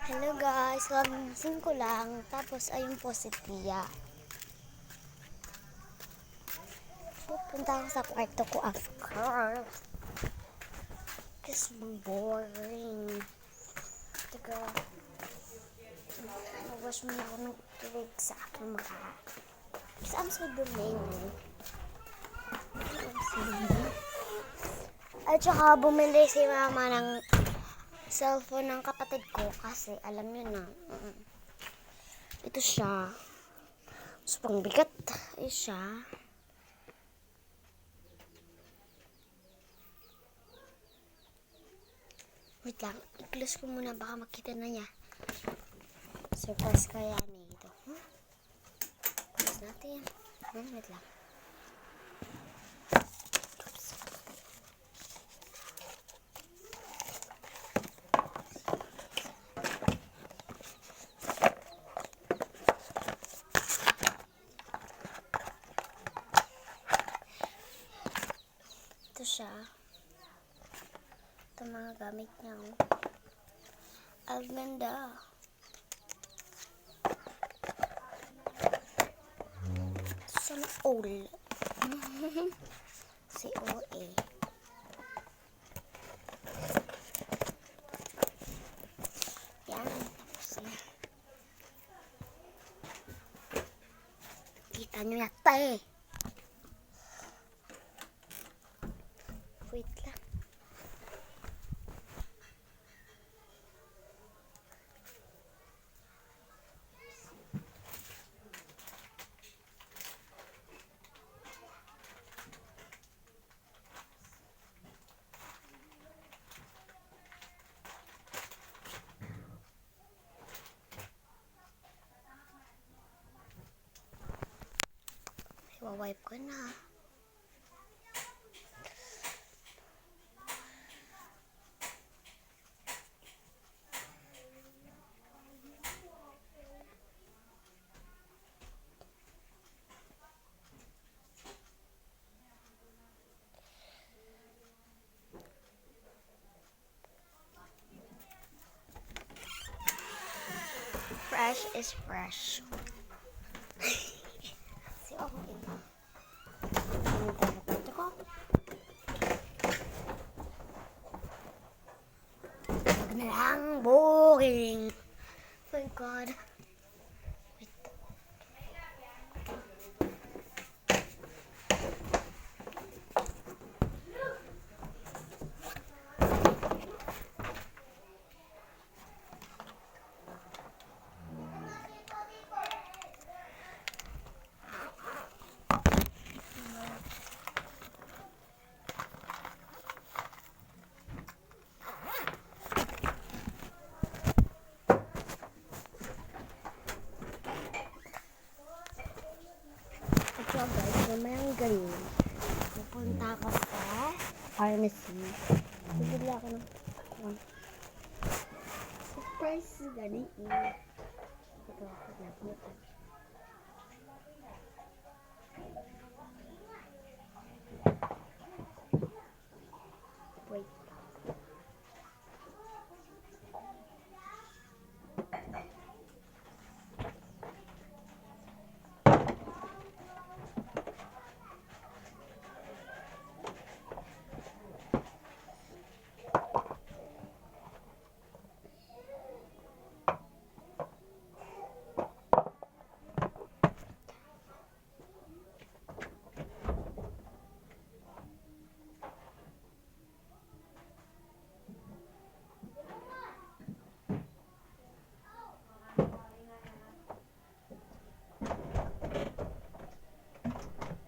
Hello guys, kagising ko lang. Tapos ayun po si Tia. Pupunta ako sa kwarto ko of course. Kasi boring. Teka, mag-wash muna ako ng tubig sa aking mukha. Kasi ang so dumi. At saka bumili si mama ng cellphone ng kapatid ko kasi alam niyo na. Ito siya. Sobrang bigat. Ay siya. Wait lang. I-close ko muna. Baka makita na niya. Surprise kaya nito. Close natin. Wait lang. Ito siya. Ito mga gamit niya. Ang ganda. Sana all. Si OA. Yan. Tapos na. Kita nyo yata eh. Wait lang. Iwa-wipe ko na. Fresh is fresh. Si OA. Wag na lang, boring. Oh my God. Wait. So guys, mamayang galing. Pupunta ako sa pharmacy. Bibili ako ng surprise galing. Ito ako nabutan. Wait.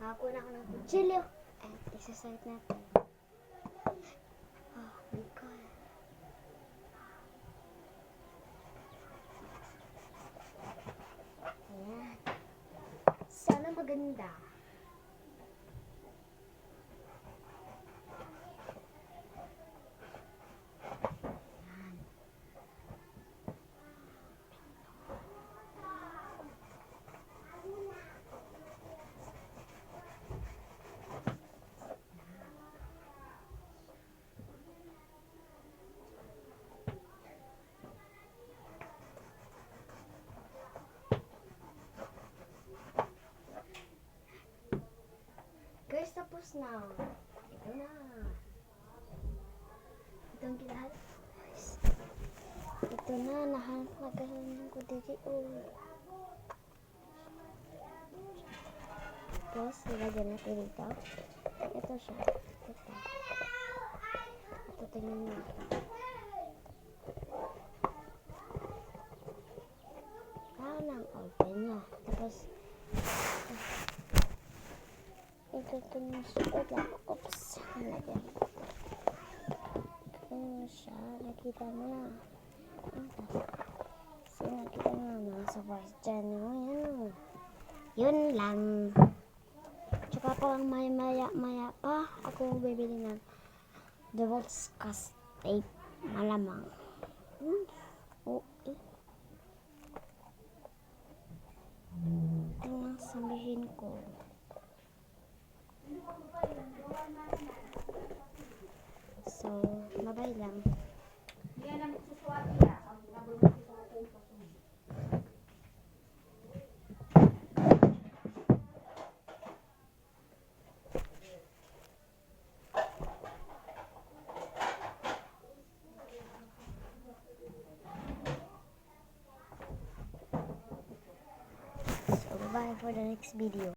Nakakuha na ako ng kutsilyo. At isa-site natin. Oh my God. Ayan. Sana maganda. na. Ito na. Ito ang kinahat. Ito na, nahanap na galing ko dito. Tapos, ilagyan natin dito. Ito siya. Ito. Ito, tingnan mo. Nang open niya. Tapos, ito yung suot lang. Oops. Nalagyan. Ito siya. Nakita mo na. So, nakita mo na mga support dyan. Yan. Yun lang. Tsaka parang maya pa ako bibili ng double scotch tape. Malamang. Okay. Ito lang sabihin ko. So, bye-bye lang. So, bye-bye for the next video.